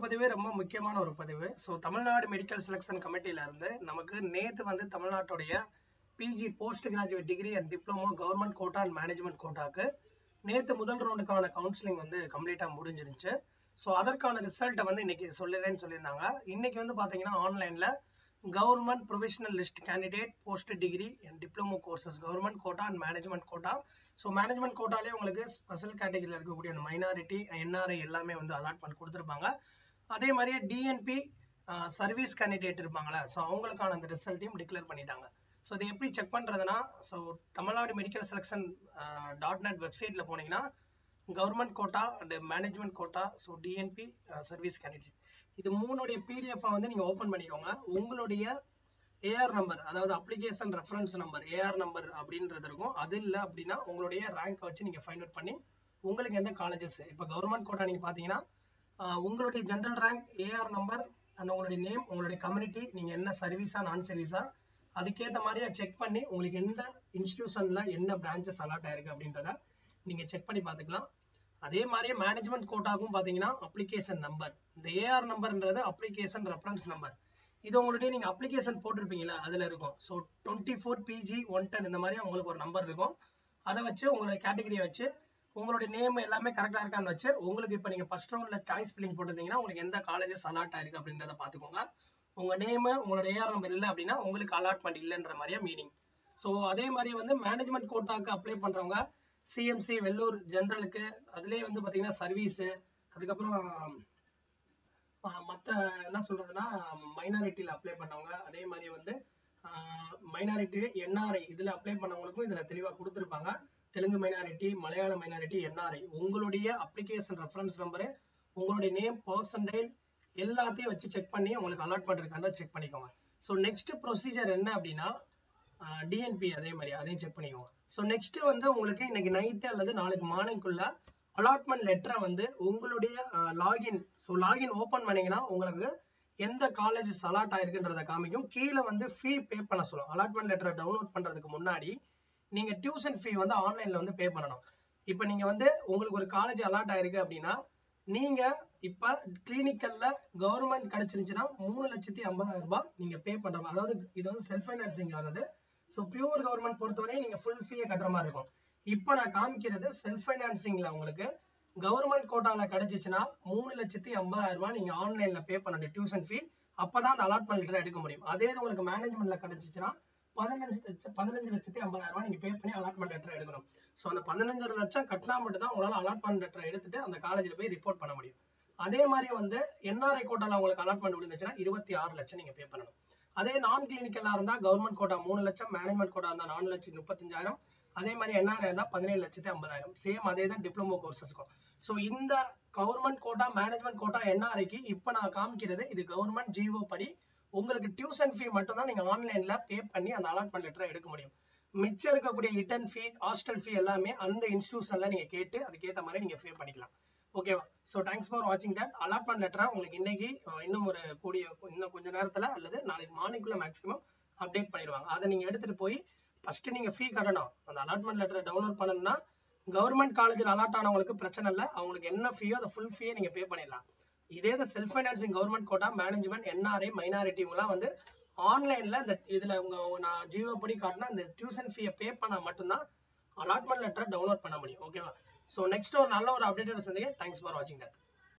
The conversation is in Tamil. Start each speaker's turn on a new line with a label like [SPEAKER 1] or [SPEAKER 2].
[SPEAKER 1] பதிவு ரொம்ப முக்கியமான ஒரு பதிவு. ஸோ தமிழ்நாடு மெடிக்கல் செலெக்ஷன் கமிட்டியில இருந்து நமக்கு நேத்து வந்து தமிழ்நாட்டுடைய PG post graduate degree and diploma government quota and management கோட்டாக்கு நேத்து முதல் ரவுண்டுக்கான கவுன்சிலிங் வந்து கம்ப்ளீட்டா முடிஞ்சிருச்சு. ஸோ அதற்கான ரிசல்ட்டை வந்து இன்னைக்கு சொல்லுறேன்னு சொல்லியிருந்தாங்க. இன்னைக்கு வந்து பாத்தீங்கன்னா ஆன்லைன்ல government provisional list candidate post degree and diploma courses government quota and management quota. So management கோட்டாலே உங்களுக்கு ஸ்பெஷல் கேட்டகரியில் இருக்கக்கூடிய அந்த மைனாரிட்டி என்ஆர்ஐ எல்லாமே வந்து அலாட்மெண்ட் கொடுத்துருப்பாங்க. அதே மாதிரியே டிஎன்பி சர்வீஸ் கேண்டிடேட் இருப்பாங்களா, ஸோ அவங்களுக்கான அந்த ரிசல்ட்டையும் டிக்ளேர் பண்ணிட்டாங்க. ஸோ இதை எப்படி செக் பண்ணுறதுனா, so Tamil Nadu medical selection .net வெப்சைட்ல போனீங்கன்னா government quota and management quota, so டிஎன்பி சர்வீஸ் கேண்டிடேட் இது மூணுடைய பிடிஎஃப் வந்து நீங்கள் ஓப்பன் பண்ணிக்கோங்க. உங்களுடைய ஏஆர் நம்பர், அதாவது application reference number AR number அப்படின்றது இருக்கும். அது இல்லை அப்படின்னா உங்களுடைய ரேங்க் வச்சு நீங்கள் ஃபைண்ட் அவுட் பண்ணி உங்களுக்கு எந்த காலேஜஸ், இப்போ கவர்மெண்ட் கோட்டா நீங்கள் பார்த்தீங்கன்னா உங்களுடைய general rank, AR number and உங்களுடைய நேம், உங்களுடைய கம்யூனிட்டி, நீங்கள் என்ன சர்வீஸா நான் சர்வீஸா அதுக்கேற்ற மாதிரியே செக் பண்ணி உங்களுக்கு எந்த இன்ஸ்டிடியூஷன்ல என்ன பிரான்ச்சஸ் அலாட் ஆயிருக்கு அப்படின்றத நீங்கள் செக் பண்ணி பார்த்துக்கலாம். அதே மாதிரியே மேனேஜ்மெண்ட் கோட்டாக்கும் பார்த்தீங்கன்னா அப்ளிகேஷன் நம்பர், இந்த ஏஆர் நம்பர்ன்றது அப்ளிகேஷன் ரெஃபரன்ஸ் நம்பர். இது உங்களுடைய நீங்கள் அப்ளிகேஷன் போட்டிருப்பீங்களா அதில் இருக்கும். ஸோ 24 PG 110 இந்த மாதிரி உங்களுக்கு ஒரு நம்பர் இருக்கும். அதை வச்சு உங்களுடைய கேட்டகரியை வச்சு உங்களுடைய நேம் எல்லாமே கரெக்டாக இருக்கான்னு வச்சு உங்களுக்கு இப்போ நீங்கள் ஃபர்ஸ்ட் ரவுண்டில் சாய்ஸ் ஃபில்லிங் போட்டிருந்தீங்கன்னா உங்களுக்கு எந்த காலேஜஸ் அலாட் ஆயிருக்கு அப்படின்றத பார்த்துக்கோங்க. உங்கள் நேமு உங்களோட ஏஆர் நம்பர் இல்லை அப்படின்னா உங்களுக்கு அலாட்மெண்ட் இல்லைன்ற மாதிரியா மீனிங். ஸோ அதே மாதிரி வந்து மேனேஜ்மெண்ட் கோட்டாக்கு அப்ளை பண்ணுறவங்க சிஎம்சி வெள்ளூர் ஜென்ரலுக்கு அதுலேயே வந்து பார்த்தீங்கன்னா சர்வீஸு, அதுக்கப்புறம் மற்ற என்ன சொல்றதுன்னா மைனாரிட்டியில் அப்ளை பண்ணவங்க, அதே மாதிரி வந்து மைனாரிட்டி என்ஆர்ஐ இதில் அப்ளை பண்ணவங்களுக்கும் இதில் தெளிவாக கொடுத்துருப்பாங்க. தெலுங்கு மைனாரிட்டி, மலையாள மைனாரிட்டி, என்ஆர்ஐ உங்களுடைய அப்ளிகேஷன் ரெஃபரன்ஸ் நம்பரு, உங்களுடைய நேம், பர்சன்டைல் எல்லாத்தையும் வச்சு செக் பண்ணி உங்களுக்கு அலாட்மெண்ட் இருக்கான்னு செக் பண்ணிக்கோங்க. ஸோ நெக்ஸ்ட் ப்ரொசீஜர் என்ன அப்படின்னா டிஎன்பி அதே மாதிரி அதையும் செக் பண்ணிக்கோங்க. ஸோ நெக்ஸ்ட் வந்து உங்களுக்கு இன்னைக்கு நைட்டு அல்லது நாளைக்கு மார்னிங்குள்ள அலாட்மெண்ட் லெட்டரை வந்து உங்களுடைய லாகின், ஸோ லாகின் ஓப்பன் பண்ணீங்கன்னா உங்களுக்கு எந்த காலேஜஸ் அலாட் ஆயிருக்குன்றத காமிக்கும். கீழே வந்து ஃபீ பே பண்ண சொல்லும். அலாட்மெண்ட் லெட்டரை டவுன்லோட் பண்றதுக்கு முன்னாடி நீங்க டியூஷன் ஃபீ வந்து ஆன்லைன்ல வந்து பே பண்ணணும். இப்போ நீங்க வந்து உங்களுக்கு ஒரு காலேஜ் அலாட் ஆயிருக்கு அப்படின்னா நீங்க இப்ப கிளினிக்கல்ல கவர்மெண்ட் கிடைச்சிருந்துச்சுன்னா 3,50,000 ரூபாய் நீங்க பே பண்ற மாதிரி, அதாவது இது வந்து செல்ஃப் ஃபைனான்சிங் ஆகுது. ஸோ பியூர் கவர்மெண்ட் பொறுத்தவரை நீங்க ஃபுல் ஃபீயை கட்டுற மாதிரி இருக்கும். இப்போ நான் காமிக்கிறது செல்ஃப் ஃபைனான்சிங்ல உங்களுக்கு கவர்மெண்ட் கோட்டால கிடைச்சிச்சுன்னா 3,50,000 ரூபாய் நீங்க ஆன்லைன்ல பே பண்ணணும் டியூஷன் ஃபீ. அப்பதான் அந்த அலாட்மெண்ட் லெட்டர் எடுக்க முடியும். அதே உங்களுக்கு மேனேஜ்மெண்ட்ல கிடைச்சிச்சுன்னா 15,50,000 ரூபாய் நீங்க பே பண்ணி அலாட்மெண்ட் லெட்டர் எடுக்கணும். ஸோ அந்த 15 லட்சம் கட்டினா மட்டும் தான் உங்களால அலாட்மெண்ட் லெட்டர் எடுத்துட்டு அந்த காலேஜ்ல போய் ரிப்போர்ட் பண்ண முடியும். அதே மாதிரி வந்து என்ஆர்ஐ கோட்டால உங்களுக்கு அலாட்மெண்ட் விழுந்துச்சுன்னா 26 லட்சம் நீங்க பே பண்ணணும். அதே நான் கிளினிக்கலா இருந்தா கவர்மெண்ட் கோட்டா 3 லட்சம், மேனேஜ்மெண்ட் கோட்டா இருந்தா 4,35,000, அதே மாதிரி என்ஆர்ஐ இருந்தா 17,50,000. சேம் அதே தான் டிப்ளமோ கோர்சஸ்க்கும். ஸோ இந்த கவர்மெண்ட் கோட்டா, மேனேஜ்மெண்ட் கோட்டா, என்ஆர்ஐக்கு இப்போ நான் காமிக்கிறது இது கவர்மெண்ட் ஜிஓ படி உங்களுக்கு டியூஷன் ஃபீ மட்டும் தான் நீங்க ஆன்லைன்ல பே பண்ணி அந்த அலாட்மெண்ட் லெட்டரை எடுக்க முடியும். மிச்சம் இருக்கக்கூடிய ரிட்டர்ன் ஃபீ, ஹாஸ்டல் ஃபீ எல்லாமே அந்த இன்ஸ்டிடியூஷன்ல நீங்க கேட்டு அதுக்கேற்ற மாதிரி நீங்க பே பண்ணிக்கலாம். ஓகேவா? ஸோ தேங்க்ஸ் ஃபார் வாட்சிங் தட். அலாட்மெண்ட் லெட்டரை உங்களுக்கு இன்னைக்கு இன்னும் கொஞ்ச நேரத்துல அல்லது நாளைக்கு மார்னிங்குள்ள மேக்ஸிமம் அப்டேட் பண்ணிடுவாங்க. அதை நீங்க எடுத்துட்டு போய் ஃபர்ஸ்ட் நீங்க ஃபீ கட்டணும். அந்த அலாட்மெண்ட் லெட்டரை டவுன்லோட் பண்ணணும்னா கவர்மெண்ட் காலேஜில் அலாட் ஆனவங்களுக்கு பிரச்சனை இல்லை. அவங்களுக்கு என்ன ஃபீயோ அந்த ஃபுல் ஃபீயை நீங்க பே பண்ணிடலாம். இதே self financing government quota, management, NRI, minority இவங்கலாம் வந்து ஆன்லைன்ல இந்த இதுல நான் ஜியோ படி காட்டினா இந்த டியூஷன் ஃபீயை பே பண்ணா மட்டும்தான் அலாட்மெண்ட் லெட்டரை டவுன்லோட் பண்ண முடியும். ஓகேவா? ஸோ நெக்ஸ்ட் ஒரு நல்ல ஒரு அப்டேட்டட் சந்திங்க. தேங்க்ஸ் ஃபார் வாட்சிங் தட்.